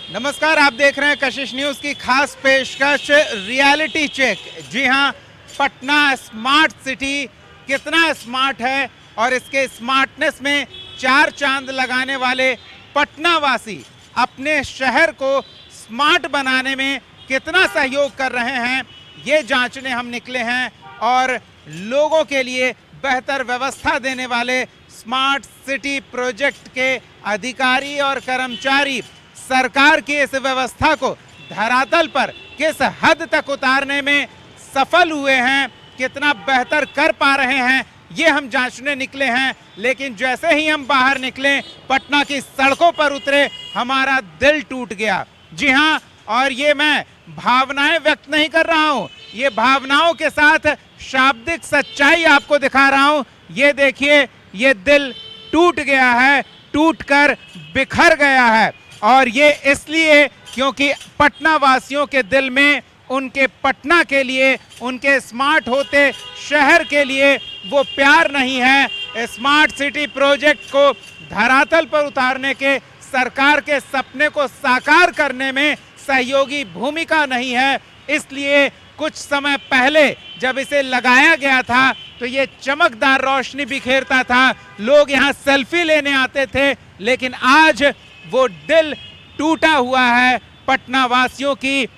नमस्कार, आप देख रहे हैं कशिश न्यूज़ की खास पेशकश रियलिटी चेक। जी हां, पटना स्मार्ट सिटी कितना स्मार्ट है और इसके स्मार्टनेस में चार चांद लगाने वाले पटना वासी अपने शहर को स्मार्ट बनाने में कितना सहयोग कर रहे हैं, ये जांचने हम निकले हैं। और लोगों के लिए बेहतर व्यवस्था देने वाले स्मार्ट सिटी प्रोजेक्ट के अधिकारी और कर्मचारी सरकार की इस व्यवस्था को धरातल पर किस हद तक उतारने में सफल हुए हैं, कितना बेहतर कर पा रहे हैं, ये हम जांचने निकले हैं। लेकिन जैसे ही हम बाहर निकले, पटना की सड़कों पर उतरे, हमारा दिल टूट गया। जी हां, और ये मैं भावनाएं व्यक्त नहीं कर रहा हूं, ये भावनाओं के साथ शाब्दिक सच्चाई आपको दिखा रहा हूं। ये देखिए, ये दिल टूट गया है, टूटकर बिखर गया है। और ये इसलिए क्योंकि पटना वासियों के दिल में उनके पटना के लिए, उनके स्मार्ट होते शहर के लिए वो प्यार नहीं है। स्मार्ट सिटी प्रोजेक्ट को धरातल पर उतारने के, सरकार के सपने को साकार करने में सहयोगी भूमिका नहीं है। इसलिए कुछ समय पहले जब इसे लगाया गया था तो ये चमकदार रोशनी बिखेरता था, लोग यहाँ सेल्फी लेने आते थे। लेकिन आज वो दिल टूटा हुआ है। पटना वासियों की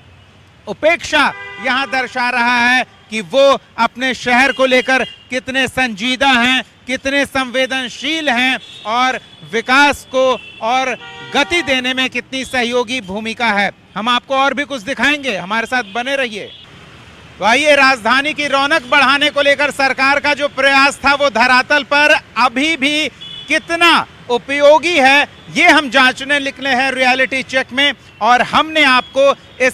उपेक्षा यहाँ दर्शा रहा है कि वो अपने शहर को लेकर कितने संजीदा हैं, कितने संवेदनशील हैं और विकास को और गति देने में कितनी सहयोगी भूमिका है। हम आपको और भी कुछ दिखाएंगे, हमारे साथ बने रहिए। तो आइए, राजधानी की रौनक बढ़ाने को लेकर सरकार का जो प्रयास था वो धरातल पर अभी भी कितना उपयोगी है, ये हम जांचने निकले हैं रियलिटी चेक में। और हमने आपको इस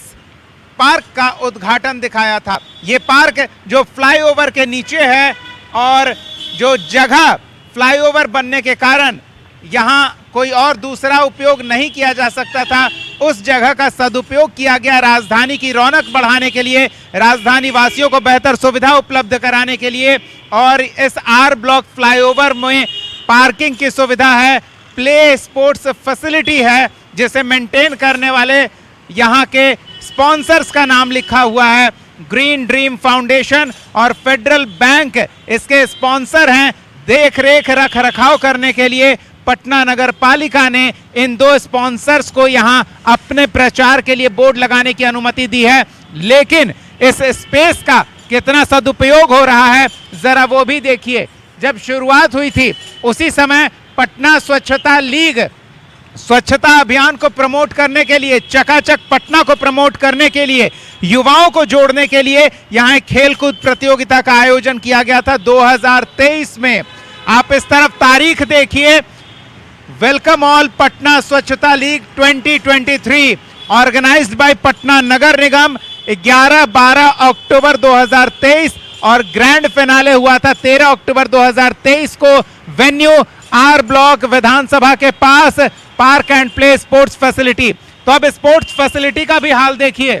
पार्क का उद्घाटन दिखाया था। ये पार्क जो फ्लाईओवर के नीचे है और जो जगह फ्लाईओवर बनने के कारण यहाँ कोई और दूसरा उपयोग नहीं किया जा सकता था, उस जगह का सदुपयोग किया गया राजधानी की रौनक बढ़ाने के लिए, राजधानी वासियों को बेहतर सुविधा उपलब्ध कराने के लिए। और इस आर ब्लॉक फ्लाईओवर में पार्किंग की सुविधा है, प्ले स्पोर्ट्स फैसिलिटी है, जिसे मेंटेन करने वाले यहाँ के स्पॉन्सर्स का नाम लिखा हुआ है। ग्रीन ड्रीम फाउंडेशन और फेडरल बैंक इसके स्पॉन्सर हैं। देख रेख रख रखाव करने के लिए पटना नगर पालिका ने इन दो स्पॉन्सर्स को यहाँ अपने प्रचार के लिए बोर्ड लगाने की अनुमति दी है। लेकिन इस स्पेस का कितना सदुपयोग हो रहा है, जरा वो भी देखिए। जब शुरुआत हुई थी उसी समय पटना स्वच्छता लीग स्वच्छता अभियान को प्रमोट करने के लिए, चकाचक पटना को प्रमोट करने के लिए, युवाओं को जोड़ने के लिए यहाँ एक खेलकूद प्रतियोगिता का आयोजन किया गया था 2023 में। आप इस तरफ तारीख देखिए, वेलकम ऑल पटना स्वच्छता लीग 2023 ऑर्गेनाइज्ड बाय पटना नगर निगम, 11-12 अक्टूबर 2023 और ग्रैंड फिनाले हुआ था 13 अक्टूबर 2023 को वेन्यू आर ब्लॉक विधानसभा के पास, park and play sports facility. तो अब स्पोर्ट्स फैसिलिटी का भी हाल देखिए।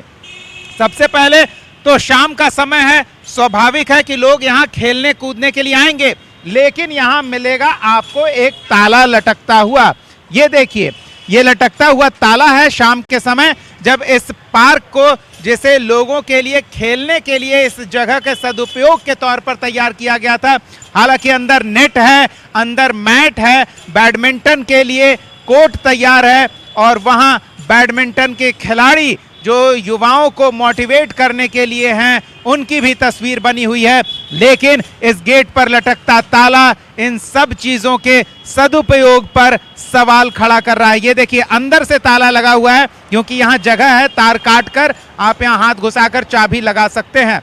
सबसे पहले तो शाम का समय है, स्वाभाविक है कि लोग यहाँ खेलने कूदने के लिए आएंगे, लेकिन यहाँ मिलेगा आपको एक ताला लटकता हुआ। ये देखिए, ये लटकता हुआ ताला है शाम के समय, जब इस पार्क को जिसे लोगों के लिए खेलने के लिए इस जगह के सदुपयोग के तौर पर तैयार किया गया था। हालांकि अंदर नेट है, अंदर मैट है, बैडमिंटन के लिए कोर्ट तैयार है और वहां बैडमिंटन के खिलाड़ी जो युवाओं को मोटिवेट करने के लिए हैं, उनकी भी तस्वीर बनी हुई है। लेकिन इस गेट पर लटकता ताला इन सब चीजों के सदुपयोग पर सवाल खड़ा कर रहा है। ये देखिए, अंदर से ताला लगा हुआ है क्योंकि यहाँ जगह है, तार काट कर आप यहाँ हाथ घुसाकर चाबी लगा सकते हैं।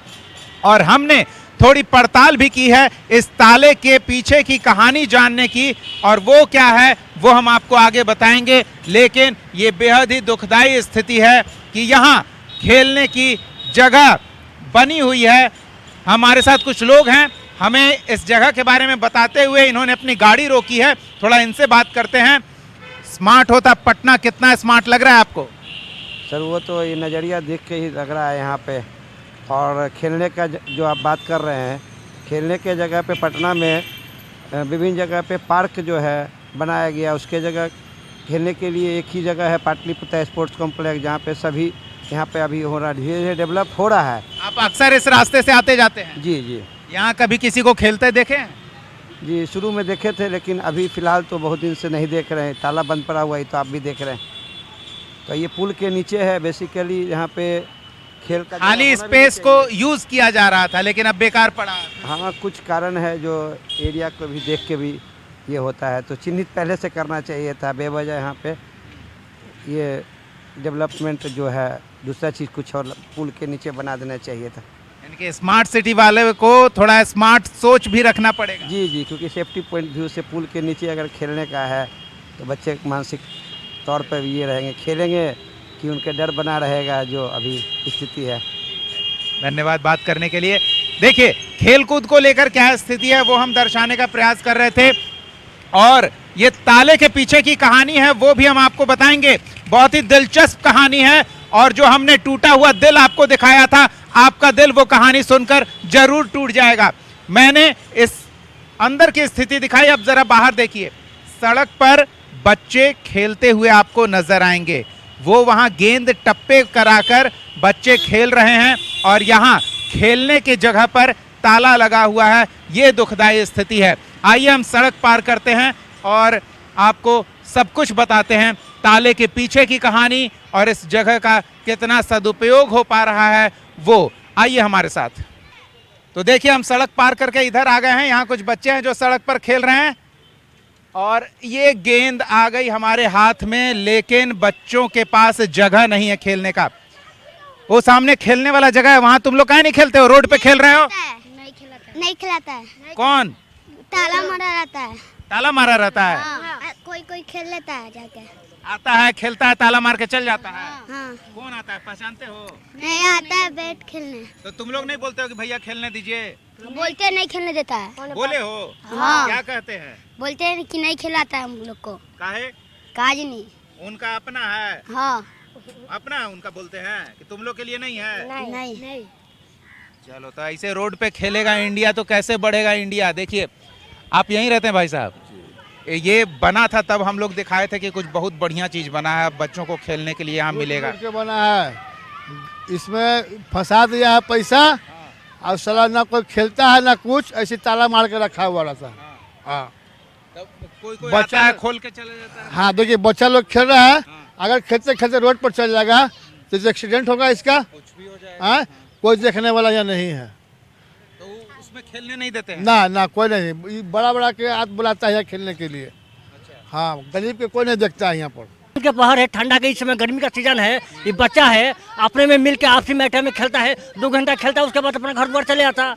और हमने थोड़ी पड़ताल भी की है इस ताले के पीछे की कहानी जानने की, और वो क्या है वो हम आपको आगे बताएंगे। लेकिन ये बेहद ही दुखदाई स्थिति है कि यहाँ खेलने की जगह बनी हुई है। हमारे साथ कुछ लोग हैं, हमें इस जगह के बारे में बताते हुए इन्होंने अपनी गाड़ी रोकी है, थोड़ा इनसे बात करते हैं। स्मार्ट होता पटना कितना स्मार्ट लग रहा है आपको? सर वो तो ये नज़रिया देख के ही लग रहा है यहाँ पे। और खेलने का जो आप बात कर रहे हैं, खेलने के जगह पे पटना में विभिन्न जगह पे पार्क जो है बनाया गया, उसके जगह खेलने के लिए एक ही जगह है, पाटलिपुत्र स्पोर्ट्स कॉम्प्लेक्स, जहाँ पे सभी यहाँ पे अभी हो रहा है, धीरे धीरे डेवलप हो रहा है। आप अक्सर इस रास्ते से आते जाते हैं? जी जी यहाँ कभी किसी को खेलते देखे हैं? जी, शुरू में देखे थे, लेकिन अभी फ़िलहाल तो बहुत दिन से नहीं देख रहे हैं, ताला बंद पड़ा हुआ है, तो आप भी देख रहे हैं। तो ये पुल के नीचे है बेसिकली, यहाँ पे खेल का खाली स्पेस को यूज किया जा रहा था, लेकिन अब बेकार पड़ा। हाँ, कुछ कारण है जो एरिया को भी देख के भी ये होता है, तो चिन्हित पहले से करना चाहिए था। बेवजह यहाँ पे ये डेवलपमेंट जो है दूसरा चीज़ कुछ और पुल के नीचे बना देना चाहिए था। यानी कि स्मार्ट सिटी वाले को थोड़ा स्मार्ट सोच भी रखना पड़ेगा। जी जी, क्योंकि सेफ्टी पॉइंट व्यू से पुल के नीचे अगर खेलने का है तो बच्चे मानसिक तौर पर भी ये रहेंगे, खेलेंगे कि उनके डर बना रहेगा, जो अभी स्थिति है। धन्यवाद बात करने के लिए। देखिए, खेलकूद को लेकर क्या स्थिति है वो हम दर्शाने का प्रयास कर रहे थे, और ये ताले के पीछे की कहानी है वो भी हम आपको बताएंगे। बहुत ही दिलचस्प कहानी है, और जो हमने टूटा हुआ दिल आपको दिखाया था, आपका दिल वो कहानी सुनकर जरूर टूट जाएगा। मैंने इस अंदर की स्थिति दिखाई, अब जरा बाहर देखिए। सड़क पर बच्चे खेलते हुए आपको नजर आएंगे, वो वहां गेंद टप्पे कराकर बच्चे खेल रहे हैं, और यहाँ खेलने की जगह पर ताला लगा हुआ है। ये दुखदाई स्थिति है। आइए हम सड़क पार करते हैं और आपको सब कुछ बताते हैं, ताले के पीछे की कहानी और इस जगह का कितना सदुपयोग हो पा रहा है वो। आइए हमारे साथ। तो देखिए, हम सड़क पार करके इधर आ गए हैं। यहाँ कुछ बच्चे हैं जो सड़क पर खेल रहे हैं, और ये गेंद आ गई हमारे हाथ में, लेकिन बच्चों के पास जगह नहीं है खेलने का। वो सामने खेलने वाला जगह है, वहां तुम लोग काहे नहीं खेलते हो? रोड पे खेल रहे हो? नहीं खिलाता है। कौन? ताला मारा रहता है। ताला मारा रहता है? हाँ। कोई कोई खेल लेता है जाके। आता है, खेलता है, ताला मार के चल जाता है। हाँ। कौन आता है, पहचानते हो? नहीं आता है बैट खेलने। तो तुम लोग नहीं बोलते हो कि भैया खेलने दीजिए? बोलते नहीं खेलने देता है। बोले हो? हाँ। क्या कहते हैं? बोलते हैं कि नहीं खिलाता है हम लोग को। काहे? काज नहीं। उनका अपना है? हाँ। अपना है उनका, बोलते हैं कि तुम लोग के लिए नहीं है? नहीं। चलो, तो ऐसे रोड पे खेलेगा इंडिया तो कैसे बढ़ेगा इंडिया। देखिए, आप यहीं रहते हैं भाई साहब? ये बना था तब हम लोग दिखाए थे कि कुछ बहुत बढ़िया चीज बना है, बच्चों को खेलने के लिए यहाँ मिलेगा। के बना है, इसमें फंसा दिया है पैसा, और साला ना कोई खेलता है ना कुछ, ऐसे ताला मार के रखा हुआ रहता है। हाँ, कोई बच्चा आता है, खोल के चले जाता है। हाँ, देखिए बच्चा लोग खेल रहा है, अगर खेलते खेलते रोड पर चल जाएगा तो एक्सीडेंट होगा इसका। कुछ भी हो जाएगा। हाँ, कोई देखने वाला यहाँ नहीं है। तो उसमें खेलने नहीं देते हैं? ना कोई नहीं, बड़ा के हाथ बुलाता है खेलने के लिए। हाँ, गरीब के कोई नहीं देखता है यहाँ पर। के बाहर है, ठंडा के इस समय गर्मी का सीजन है, ये बच्चा है अपने में मिल के आपसी मैटर में खेलता है, 2 घंटा खेलता है, उसके बाद अपना घर पर चले जाता।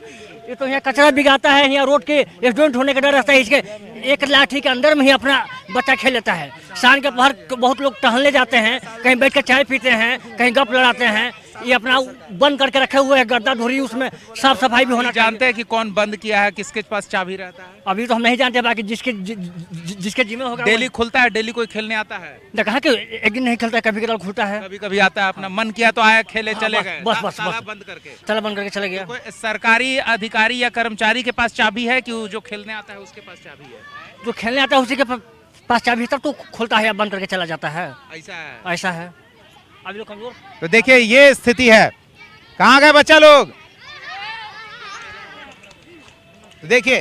ये तो यहाँ कचरा बिगाता है, यहाँ रोड के एक्सीडेंट होने का डर रहता है, इसके एक लाठी के अंदर में ही अपना बच्चा खेल लेता है। शाम के बाहर बहुत लोग टहलने जाते हैं, कहीं बैठ कर चाय पीते हैं, कहीं गप लड़ाते हैं, ये अपना बंद करके रखे हुए हैं, गड्ढा धुरी, उसमें साफ सफाई भी होना। जानते हैं कि कौन बंद किया है, किसके पास चाबी रहता है? अभी तो हम नहीं जानते, बाकी जिसके जिम्मे होगा। डेली खुलता है? डेली कोई खेलने आता है? देखा कि एक दिन नहीं खेलता है, कभी कभार खुलता है, कभी कभी आता है, अपना मन किया तो आया, खेले, चले गए। बस ताला बंद करके? ताला बंद करके चले गया। कोई सरकारी अधिकारी या कर्मचारी के पास चाबी है कि जो खेलने आता है उसके पास चाबी है? जो खेलने आता है उसी के पास चाबी, तब तो खुलता है या बंद करके चला जाता है। ऐसा है? ऐसा है। अभी लोग कमजोर। तो देखिए, ये स्थिति है। कहाँ गए बच्चा लोग? तो देखिए,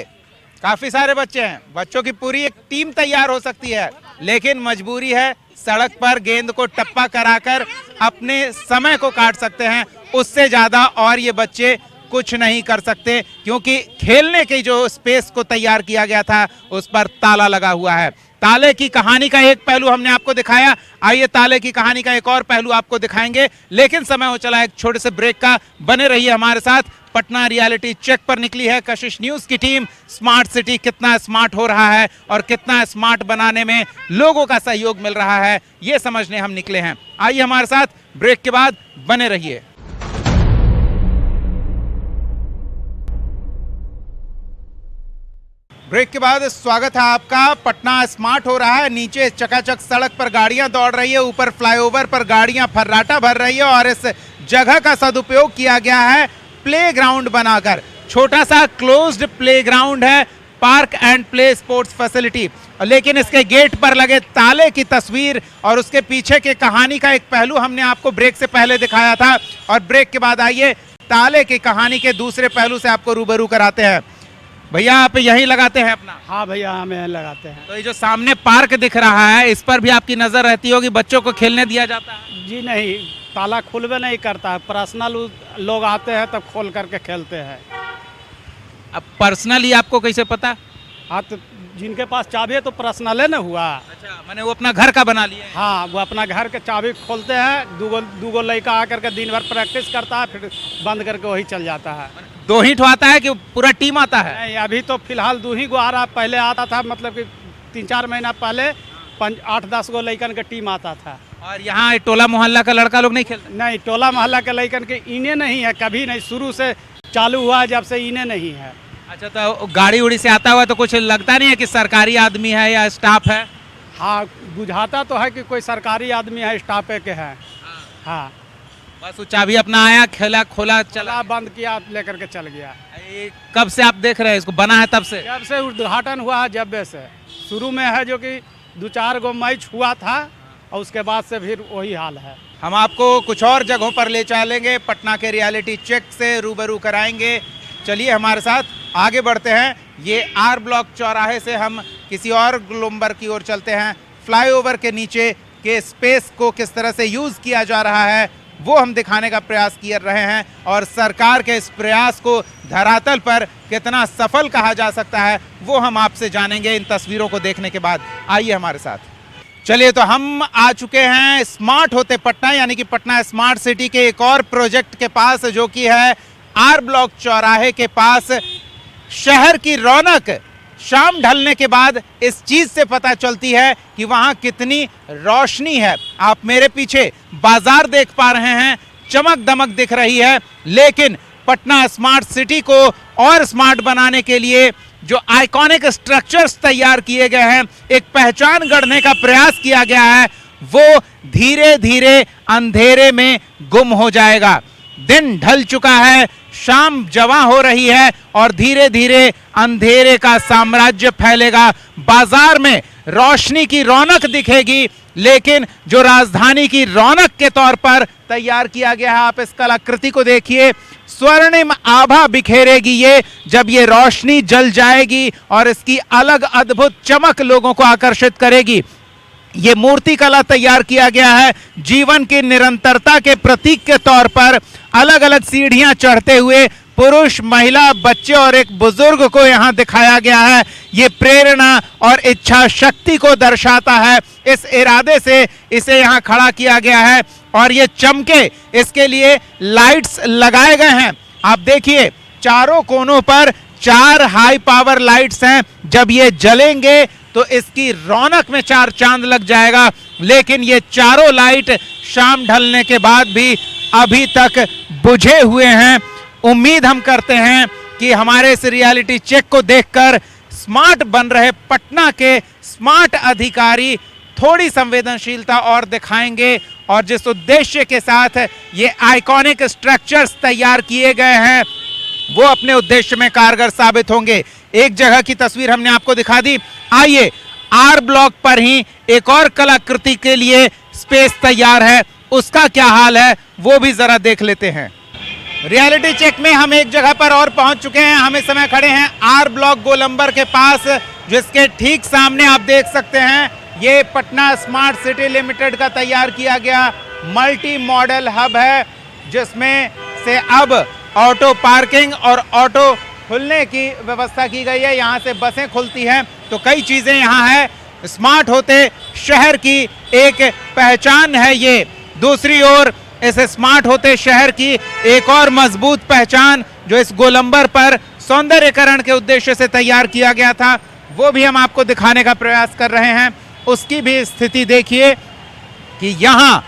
काफी सारे बच्चे हैं, बच्चों की पूरी एक टीम तैयार हो सकती है, लेकिन मजबूरी है, सड़क पर गेंद को टप्पा कराकर अपने समय को काट सकते हैं, उससे ज्यादा और ये बच्चे कुछ नहीं कर सकते, क्योंकि खेलने की जो स्पेस को तैयार किया गया था उस पर ताला लगा हुआ है। ताले की कहानी का एक पहलू हमने आपको दिखाया, आइए ताले की कहानी का एक और पहलू आपको दिखाएंगे, लेकिन समय हो चला एक छोटे से ब्रेक का। बने रहिए हमारे साथ। पटना रियलिटी चेक पर निकली है कशिश न्यूज़ की टीम। स्मार्ट सिटी कितना स्मार्ट हो रहा है और कितना स्मार्ट बनाने में लोगों का सहयोग मिल रहा है, ये समझने हम निकले हैं। आइए हमारे साथ, ब्रेक के बाद बने रहिए। ब्रेक के बाद स्वागत है आपका। पटना स्मार्ट हो रहा है, नीचे चकाचक सड़क पर गाड़ियां दौड़ रही है, ऊपर फ्लाईओवर पर गाड़ियां फर्राटा भर रही है, और इस जगह का सदुपयोग किया गया है प्लेग्राउंड बनाकर। छोटा सा क्लोज्ड प्लेग्राउंड है, park and play sports facility. लेकिन इसके गेट पर लगे ताले की तस्वीर और उसके पीछे के कहानी का एक पहलू हमने आपको ब्रेक से पहले दिखाया था, और ब्रेक के बाद आइए ताले की कहानी के दूसरे पहलू से आपको रूबरू कराते हैं। भैया आप यही लगाते हैं अपना? हाँ भैया, हम यहाँ लगाते हैं। तो ये जो सामने पार्क दिख रहा है, इस पर भी आपकी नजर रहती होगी, बच्चों को खेलने दिया जाता है? जी नहीं, ताला खुलवे नहीं करता है, पर्सनल लोग आते हैं तब खोल करके खेलते हैं। अब पर्सनली आपको कैसे पता? हाँ, तो जिनके पास चाबी है तो पर्सनल है ना हुआ। अच्छा, मैंने वो अपना घर का बना लिया है। हाँ, वो अपना घर के चाबी खोलते हैं, दूगो लड़का आकर के दिन भर प्रैक्टिस करता है, फिर बंद करके वही चल जाता है। दो ही ठो आता है कि पूरा टीम आता है? नहीं, अभी तो फिलहाल 2 ही गो आ रहा, पहले आता था, मतलब कि 3-4 महीना पहले 8-10 गो लड़कन के टीम आता था। और यहाँ टोला मोहल्ला का लड़का लोग नहीं खेलते? नहीं, टोला मोहल्ला के लड़कन के इन्हें नहीं है, कभी नहीं, शुरू से चालू हुआ जब से इन्हें नहीं है। अच्छा, तो गाड़ी उड़ी से आता हुआ तो कुछ लगता नहीं है कि सरकारी आदमी है या स्टाफ है? हाँ, बुझाता तो है कि कोई सरकारी आदमी है, स्टाफे के हैं। हाँ, बस वो चाबी अपना आया, खेला, खोला, चला। चला, बंद किया, लेकर के चल गया। ये कब से आप देख रहे हैं इसको? बना है तब से? जब से उद्घाटन हुआ है, जब से शुरू में है, जो कि 2-4 गो मैच हुआ था, और उसके बाद से फिर वही हाल है। हम आपको कुछ और जगहों पर ले चलेंगे, पटना के रियलिटी चेक से रूबरू कराएंगे। चलिए हमारे साथ आगे बढ़ते हैं। ये आर ब्लॉक चौराहे से हम किसी और गोलंबर की ओर चलते हैं। फ्लाईओवर के नीचे के स्पेस को किस तरह से यूज़ किया जा रहा है वो हम दिखाने का प्रयास कर रहे हैं, और सरकार के इस प्रयास को धरातल पर कितना सफल कहा जा सकता है वो हम आपसे जानेंगे इन तस्वीरों को देखने के बाद। आइए हमारे साथ। चलिए, तो हम आ चुके हैं स्मार्ट होते पटना, यानी कि पटना स्मार्ट सिटी के एक और प्रोजेक्ट के पास, जो कि है आर ब्लॉक चौराहे के पास। शहर की रौनक शाम ढलने के बाद इस चीज से पता चलती है कि वहां कितनी रोशनी है। आप मेरे पीछे बाजार देख पा रहे हैं, चमक दमक दिख रही है, लेकिन पटना स्मार्ट सिटी को और स्मार्ट बनाने के लिए जो आइकॉनिक स्ट्रक्चर्स तैयार किए गए हैं, एक पहचान गढ़ने का प्रयास किया गया है, वो धीरे धीरे अंधेरे में गुम हो जाएगा। दिन ढल चुका है, शाम जवां हो रही है, और धीरे धीरे अंधेरे का साम्राज्य फैलेगा। बाजार में रोशनी की रौनक दिखेगी, लेकिन जो राजधानी की रौनक के तौर पर तैयार किया गया है, आप इस कलाकृति को देखिए, स्वर्णिम आभा बिखेरेगी ये जब ये रोशनी जल जाएगी, और इसकी अलग अद्भुत चमक लोगों को आकर्षित करेगी। ये मूर्ति कला तैयार किया गया है जीवन की निरंतरता के प्रतीक के तौर पर। अलग अलग सीढ़ियां चढ़ते हुए पुरुष, महिला, बच्चे और एक बुजुर्ग को यहाँ दिखाया गया है। ये प्रेरणा और इच्छा शक्ति को दर्शाता है। इस इरादे से इसे यहाँ खड़ा किया गया है, और ये चमके, इसके लिए लाइट्स लगाए गए हैं। आप देखिए, चारों कोनों पर 4 हाई पावर लाइट्स हैं। जब ये जलेंगे तो इसकी रौनक में 4 चांद लग जाएगा, लेकिन ये चारों लाइट शाम ढलने के बाद भी अभी तक बुझे हुए हैं। उम्मीद हम करते हैं कि हमारे इस रियलिटी चेक को देखकर स्मार्ट बन रहे पटना के स्मार्ट अधिकारी थोड़ी संवेदनशीलता और दिखाएंगे, और जिस उद्देश्य के साथ ये आइकॉनिक स्ट्रक्चर्स तैयार किए गए हैं वो अपने उद्देश्य में कारगर साबित होंगे। एक जगह की तस्वीर हमने आपको दिखा दी। आइए, आर ब्लॉक पर ही एक और कलाकृति के लिए स्पेस तैयार है, उसका क्या हाल है वो भी जरा देख लेते हैं। रियलिटी चेक में हम एक जगह पर और पहुंच चुके हैं। हम इस समय खड़े हैं आर ब्लॉक गोलंबर के पास, जिसके ठीक सामने आप देख सकते हैं ये पटना स्मार्ट सिटी लिमिटेड का तैयार किया गया मल्टी मॉडल हब है, जिसमें से अब ऑटो पार्किंग और ऑटो खुलने की व्यवस्था की गई है। यहाँ से बसें खुलती हैं, तो कई चीज़ें यहाँ है। स्मार्ट होते शहर की एक पहचान है ये। दूसरी ओर इस स्मार्ट होते शहर की एक और मजबूत पहचान जो इस गोलंबर पर सौंदर्यकरण के उद्देश्य से तैयार किया गया था, वो भी हम आपको दिखाने का प्रयास कर रहे हैं। उसकी भी स्थिति देखिए कि यहाँ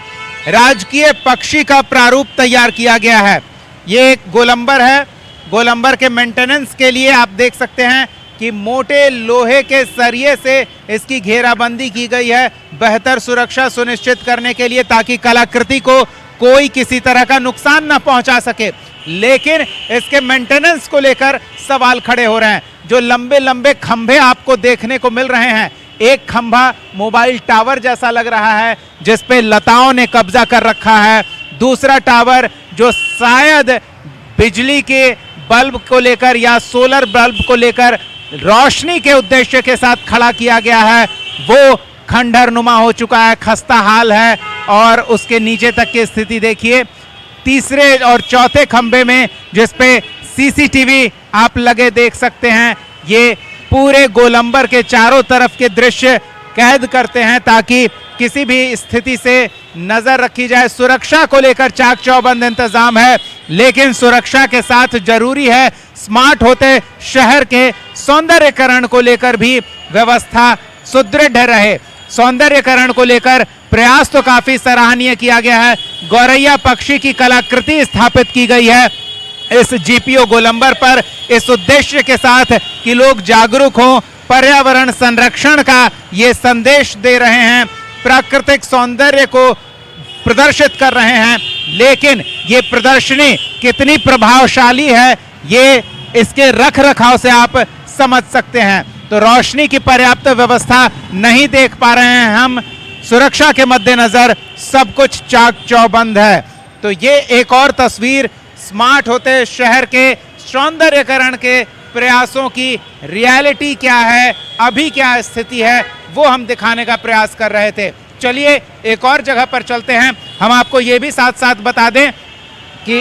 राजकीय पक्षी का प्रारूप तैयार किया गया है। ये एक गोलंबर है। गोलंबर के मेंटेनेंस के लिए आप देख सकते हैं कि मोटे लोहे के सरिये से इसकी घेराबंदी की गई है, बेहतर सुरक्षा सुनिश्चित करने के लिए, ताकि कलाकृति को कोई किसी तरह का नुकसान न पहुंचा सके। लेकिन इसके मेंटेनेंस को लेकर सवाल खड़े हो रहे हैं। जो लंबे लंबे खंभे आपको देखने को मिल रहे हैं, एक खंभा मोबाइल टावर जैसा लग रहा है जिस पे लताओं ने कब्जा कर रखा है। दूसरा टावर जो शायद बिजली के बल्ब को लेकर या सोलर बल्ब को लेकर रोशनी के उद्देश्य के साथ खड़ा किया गया है, वो खंडहर नुमा हो चुका है, खस्ता हाल है। और उसके नीचे तक की स्थिति देखिए। तीसरे और चौथे खंबे में जिस पे सीसीटीवी आप लगे देख सकते हैं, ये पूरे गोलंबर के चारों तरफ के दृश्य कैद करते हैं ताकि किसी भी स्थिति से नजर रखी जाए। सुरक्षा को लेकर चाक चौबंद इंतजाम है, लेकिन सुरक्षा के साथ जरूरी है स्मार्ट होते शहर के सौंदर्यकरण को लेकर भी व्यवस्था सुदृढ़ रहे। सौंदर्यकरण को लेकर प्रयास तो काफी सराहनीय किया गया है। गौरैया पक्षी की कलाकृति स्थापित की गई है इस जीपीओ गोलंबर पर इस उद्देश्य के साथ कि लोग जागरूक हों, पर्यावरण संरक्षण का ये संदेश दे रहे हैं, प्राकृतिक सौंदर्य को प्रदर्शित कर रहे हैं। लेकिन ये प्रदर्शनी कितनी प्रभावशाली है ये इसके रख रखाव से आप समझ सकते हैं। तो रोशनी की पर्याप्त व्यवस्था नहीं देख पा रहे हैं हम, सुरक्षा के मद्देनजर सब कुछ चाक चौबंद है। तो ये एक और तस्वीर स्मार्ट होते शहर के सौंदर्यकरण के प्रयासों की रियलिटी क्या है, अभी क्या स्थिति है, वो हम दिखाने का प्रयास कर रहे थे। चलिए एक और जगह पर चलते हैं। हम आपको ये भी साथ साथ बता दें कि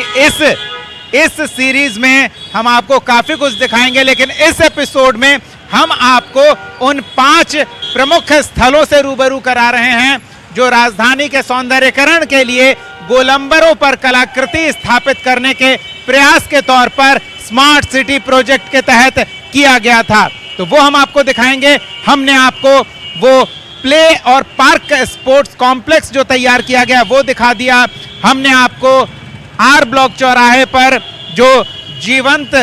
इस सीरीज में हम आपको काफी कुछ दिखाएंगे, लेकिन इस एपिसोड में हम आपको उन 5 प्रमुख स्थलों से रूबरू करा रहे हैं जो राजधानी के सौंदर्यकरण के लिए गोलंबरों पर कलाकृति स्थापित करने के प्रयास के तौर पर स्मार्ट सिटी प्रोजेक्ट के तहत किया गया था। तो वो हम आपको दिखाएंगे। हमने आपको वो प्ले और पार्क स्पोर्ट्स कॉम्प्लेक्स जो तैयार किया गया वो दिखा दिया। हमने आपको आर ब्लॉक चौराहे पर जो जीवंत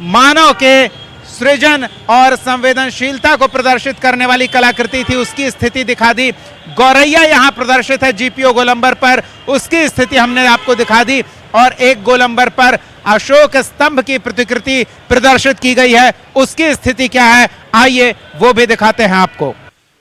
मानव के सृजन और संवेदनशीलता को प्रदर्शित करने वाली कलाकृति थी उसकी स्थिति दिखा दी। गौरैया यहाँ प्रदर्शित है जीपीओ गोलंबर पर, उसकी स्थिति हमने आपको दिखा दी। और एक गोलंबर पर अशोक स्तंभ की प्रतिकृति प्रदर्शित की गई है, उसकी स्थिति क्या है आइए वो भी दिखाते हैं आपको।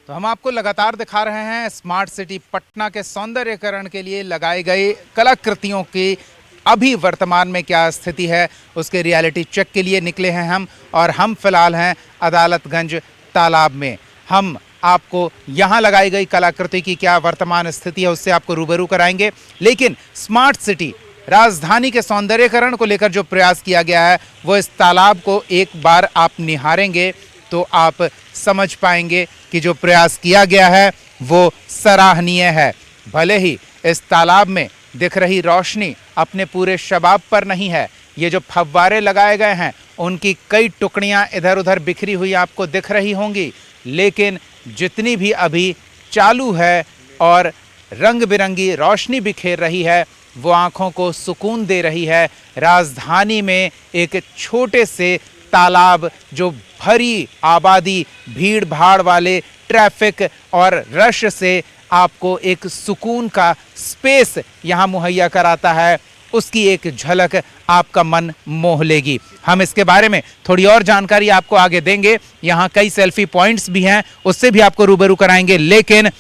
तो हम आपको लगातार दिखा रहे हैं स्मार्ट सिटी पटना के सौंदर्यकरण के लिए लगाई गई कलाकृतियों की अभी वर्तमान में क्या स्थिति है, उसके रियलिटी चेक के लिए निकले हैं हम। और हम फिलहाल हैं अदालतगंज तालाब में। हम आपको यहाँ लगाई गई कलाकृति की क्या वर्तमान स्थिति है उससे आपको रूबरू कराएंगे। लेकिन स्मार्ट सिटी राजधानी के सौंदर्यकरण को लेकर जो प्रयास किया गया है वो इस तालाब को एक बार आप निहारेंगे तो आप समझ पाएंगे कि जो प्रयास किया गया है वो सराहनीय है। भले ही इस तालाब में दिख रही रोशनी अपने पूरे शबाब पर नहीं है, ये जो फव्वारे लगाए गए हैं उनकी कई टुकड़ियां इधर उधर बिखरी हुई आपको दिख रही होंगी, लेकिन जितनी भी अभी चालू है और रंग बिरंगी रोशनी बिखेर रही है वो आँखों को सुकून दे रही है। राजधानी में एक छोटे से तालाब जो भरी आबादी, भीड़ भाड़ वाले ट्रैफिक और रश से आपको एक सुकून का स्पेस यहाँ मुहैया कराता है, उसकी एक झलक आपका मन मोह लेगी। हम इसके बारे में थोड़ी और जानकारी आपको आगे देंगे। यहाँ कई सेल्फी पॉइंट्स भी हैं, उससे भी आपको रूबरू कराएंगे। लेकिन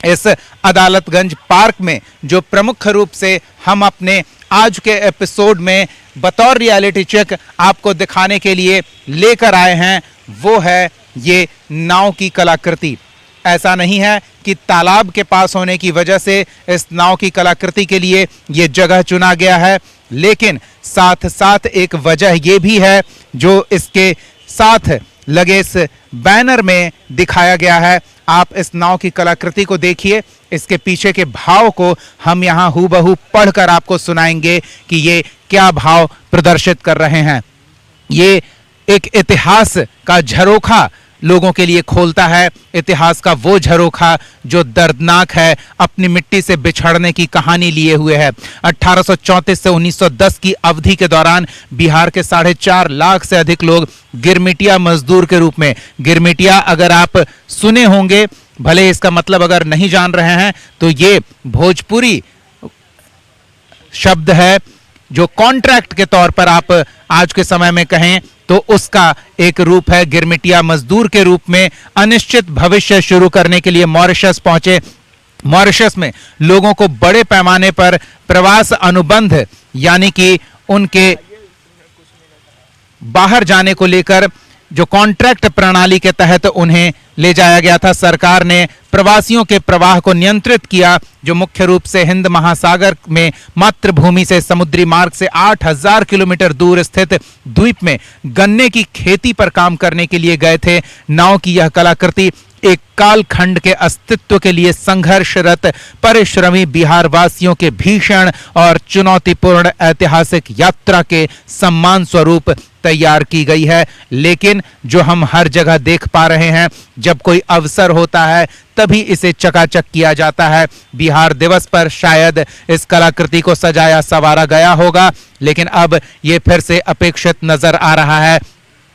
इस अदालतगंज पार्क में जो प्रमुख रूप से हम अपने आज के एपिसोड में बतौर रियलिटी चेक आपको दिखाने के लिए लेकर आए हैं वो है ये नाव की कलाकृति। ऐसा नहीं है कि तालाब के पास होने की वजह से इस नाव की कलाकृति के लिए ये जगह चुना गया है, लेकिन साथ साथ एक वजह ये भी है जो इसके साथ लगे इस बैनर में दिखाया गया है। आप इस नाव की कलाकृति को देखिए, इसके पीछे के भाव को हम यहाँ हूबहू पढ़कर आपको सुनाएंगे कि ये क्या भाव प्रदर्शित कर रहे हैं। ये एक इतिहास का झरोखा लोगों के लिए खोलता है, इतिहास का वो झरोखा जो दर्दनाक है, अपनी मिट्टी से बिछड़ने की कहानी लिए हुए है। 1834 से 1910 की अवधि के दौरान बिहार के 4.5 लाख से अधिक लोग गिरमिटिया मजदूर के रूप में, गिरमिटिया अगर आप सुने होंगे, भले इसका मतलब अगर नहीं जान रहे हैं तो ये भोजपुरी शब्द है जो कॉन्ट्रैक्ट के तौर पर आप आज के समय में कहें तो उसका एक रूप है। गिरमिटिया मजदूर के रूप में अनिश्चित भविष्य शुरू करने के लिए मॉरिशस पहुंचे। मॉरिशस में लोगों को बड़े पैमाने पर प्रवास अनुबंध यानी कि उनके बाहर जाने को लेकर जो कॉन्ट्रैक्ट प्रणाली के तहत उन्हें ले जाया गया था। सरकार ने प्रवासियों के प्रवाह को नियंत्रित किया, जो मुख्य रूप से हिंद महासागर में मातृभूमि से समुद्री मार्ग से 8000 किलोमीटर दूर स्थित द्वीप में गन्ने की खेती पर काम करने के लिए गए थे। नाव की यह कलाकृति एक कालखंड के अस्तित्व के लिए संघर्षरत परिश्रमी बिहार वासियों के भीषण और चुनौतीपूर्ण ऐतिहासिक यात्रा के सम्मान स्वरूप तैयार की गई है। लेकिन जो हम हर जगह देख पा रहे हैं, जब कोई अवसर होता है तभी इसे चकाचक किया जाता है। बिहार दिवस पर शायद इस कलाकृति को सजाया संवारा गया होगा, लेकिन अब ये फिर से अपेक्षित नजर आ रहा है।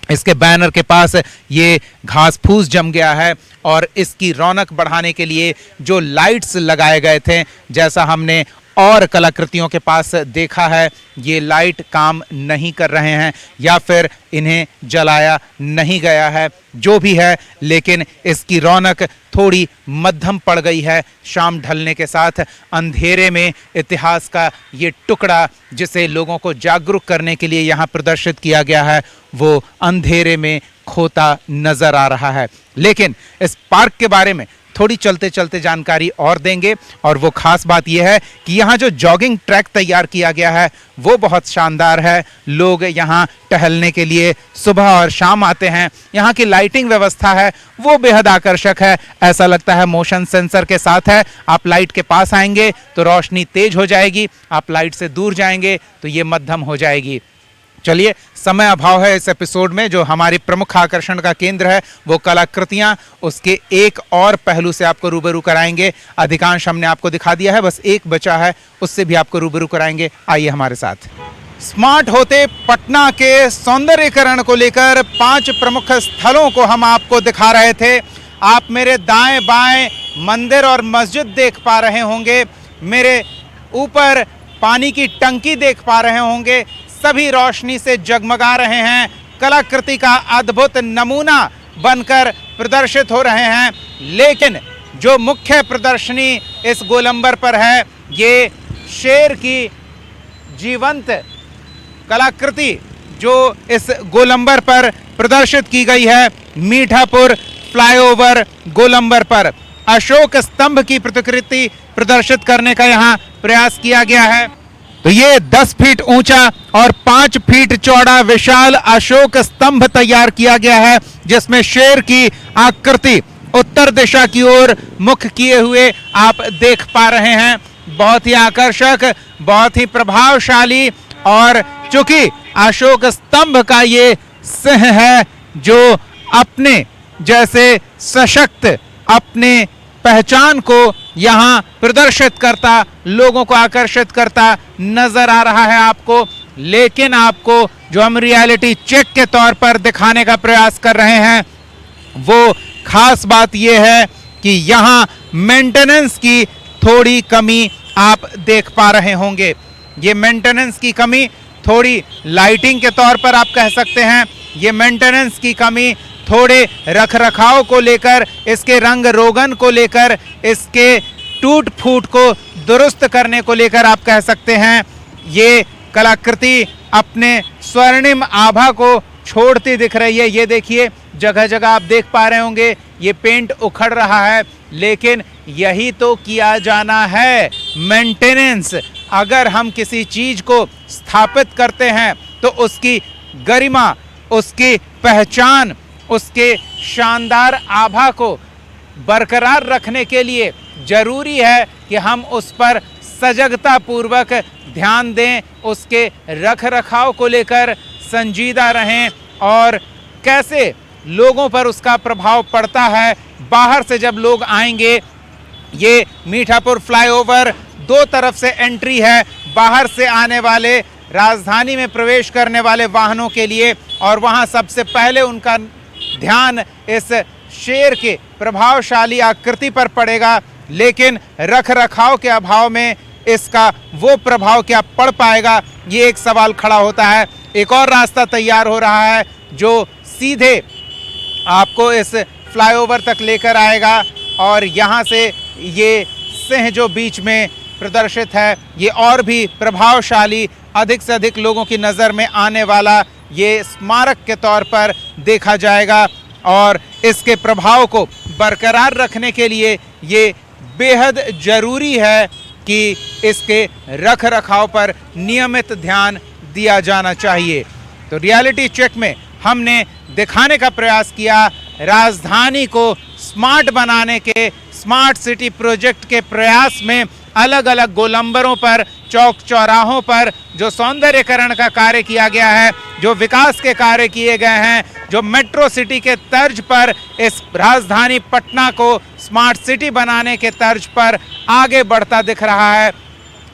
इसके बैनर के पास ये घास फूस जम गया है और इसकी रौनक बढ़ाने के लिए जो लाइट्स लगाए गए थे, जैसा हमने और कलाकृतियों के पास देखा है, ये लाइट काम नहीं कर रहे हैं या फिर इन्हें जलाया नहीं गया है। जो भी है, लेकिन इसकी रौनक थोड़ी मध्यम पड़ गई है। शाम ढलने के साथ अंधेरे में इतिहास का ये टुकड़ा, जिसे लोगों को जागरूक करने के लिए यहाँ प्रदर्शित किया गया है, वो अंधेरे में खोता नजर आ रहा है। लेकिन इस पार्क के बारे में थोड़ी चलते चलते जानकारी और देंगे, और वो खास बात यह है कि यहाँ जो जॉगिंग ट्रैक तैयार किया गया है वो बहुत शानदार है। लोग यहाँ टहलने के लिए सुबह और शाम आते हैं। यहाँ की लाइटिंग व्यवस्था है वो बेहद आकर्षक है। ऐसा लगता है मोशन सेंसर के साथ है। आप लाइट के पास आएंगे तो रोशनी तेज हो जाएगी, आप लाइट से दूर जाएंगे तो ये मध्यम हो जाएगी। चलिए, समय अभाव है इस एपिसोड में। जो हमारी प्रमुख आकर्षण का केंद्र है वो कलाकृतियां, उसके एक और पहलू से आपको रूबरू कराएंगे। अधिकांश हमने आपको दिखा दिया है, बस एक बचा है, उससे भी आपको रूबरू कराएंगे। आइए हमारे साथ। स्मार्ट होते पटना के सौंदर्यीकरण को लेकर 5 प्रमुख स्थलों को हम आपको दिखा रहे थे। आप मेरे दाएं बाएं मंदिर और मस्जिद देख पा रहे होंगे, मेरे ऊपर पानी की टंकी देख पा रहे होंगे, सभी रोशनी से जगमगा रहे हैं, कलाकृति का अद्भुत नमूना बनकर प्रदर्शित हो रहे हैं। लेकिन जो मुख्य प्रदर्शनी इस गोलंबर पर है, ये शेर की जीवंत कलाकृति जो इस गोलंबर पर प्रदर्शित की गई है। मीठापुर फ्लाईओवर गोलंबर पर अशोक स्तंभ की प्रतिकृति प्रदर्शित करने का यहाँ प्रयास किया गया है। तो ये 10 फीट ऊंचा और 5 फीट चौड़ा विशाल अशोक स्तंभ तैयार किया गया है, जिसमें शेर की आकृति उत्तर दिशा की ओर मुख किए हुए आप देख पा रहे हैं। बहुत ही आकर्षक, बहुत ही प्रभावशाली, और चूंकि अशोक स्तंभ का ये सिंह है जो अपने जैसे सशक्त, अपने पहचान को यहाँ प्रदर्शित करता, लोगों को आकर्षित करता नजर आ रहा है आपको। लेकिन आपको जो हम रियलिटी चेक के तौर पर दिखाने का प्रयास कर रहे हैं, वो खास बात यह है कि यहाँ मेंटेनेंस की थोड़ी कमी आप देख पा रहे होंगे। ये मेंटेनेंस की कमी थोड़ी लाइटिंग के तौर पर आप कह सकते हैं, ये मेंटेनेंस की कमी थोड़े रखरखाव को लेकर, इसके रंग रोगन को लेकर, इसके टूट फूट को दुरुस्त करने को लेकर आप कह सकते हैं। ये कलाकृति अपने स्वर्णिम आभा को छोड़ती दिख रही है। ये देखिए, जगह जगह आप देख पा रहे होंगे ये पेंट उखड़ रहा है, लेकिन यही तो किया जाना है, मेंटेनेंस। अगर हम किसी चीज को स्थापित करते हैं तो उसकी गरिमा, उसकी पहचान, उसके शानदार आभा को बरकरार रखने के लिए जरूरी है कि हम उस पर सजगता पूर्वक ध्यान दें, उसके रख रखाव को लेकर संजीदा रहें, और कैसे लोगों पर उसका प्रभाव पड़ता है। बाहर से जब लोग आएंगे, ये मीठापुर फ्लाईओवर 2 तरफ से एंट्री है बाहर से आने वाले, राजधानी में प्रवेश करने वाले वाहनों के लिए, और वहां सबसे पहले उनका ध्यान इस शेर के प्रभावशाली आकृति पर पड़ेगा। लेकिन रख रखाव के अभाव में इसका वो प्रभाव क्या पड़ पाएगा, ये एक सवाल खड़ा होता है। एक और रास्ता तैयार हो रहा है जो सीधे आपको इस फ्लाईओवर तक लेकर आएगा और यहाँ से ये सिंह जो बीच में प्रदर्शित है ये और भी प्रभावशाली, अधिक से अधिक लोगों की नज़र में आने वाला ये स्मारक के तौर पर देखा जाएगा और इसके प्रभाव को बरकरार रखने के लिए ये बेहद ज़रूरी है कि इसके रख रखाव पर नियमित ध्यान दिया जाना चाहिए। तो रियलिटी चेक में हमने दिखाने का प्रयास किया राजधानी को स्मार्ट बनाने के स्मार्ट सिटी प्रोजेक्ट के प्रयास में अलग अलग गोलंबरों पर, चौक चौराहों पर जो सौंदर्यकरण का कार्य किया गया है, जो विकास के कार्य किए गए हैं, जो मेट्रो सिटी के तर्ज पर इस राजधानी पटना को स्मार्ट सिटी बनाने के तर्ज पर आगे बढ़ता दिख रहा है,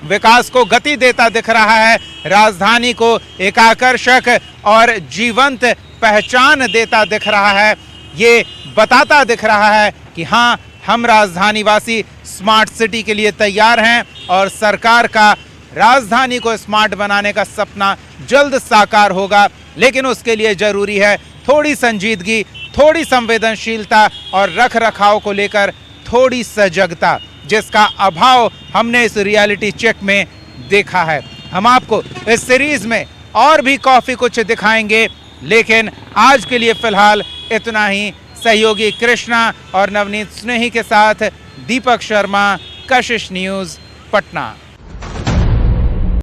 विकास को गति देता दिख रहा है, राजधानी को एक आकर्षक और जीवंत पहचान देता दिख रहा है। ये बताता दिख रहा है कि हाँ, हम राजधानी वासी स्मार्ट सिटी के लिए तैयार हैं और सरकार का राजधानी को स्मार्ट बनाने का सपना जल्द साकार होगा। लेकिन उसके लिए ज़रूरी है थोड़ी संजीदगी, थोड़ी संवेदनशीलता और रख रखाव को लेकर थोड़ी सजगता, जिसका अभाव हमने इस रियलिटी चेक में देखा है। हम आपको इस सीरीज में और भी काफ़ी कुछ दिखाएंगे, लेकिन आज के लिए फ़िलहाल इतना ही। सहयोगी कृष्णा और नवनीत स्नेही के साथ दीपक शर्मा, कशिश न्यूज़, पटना।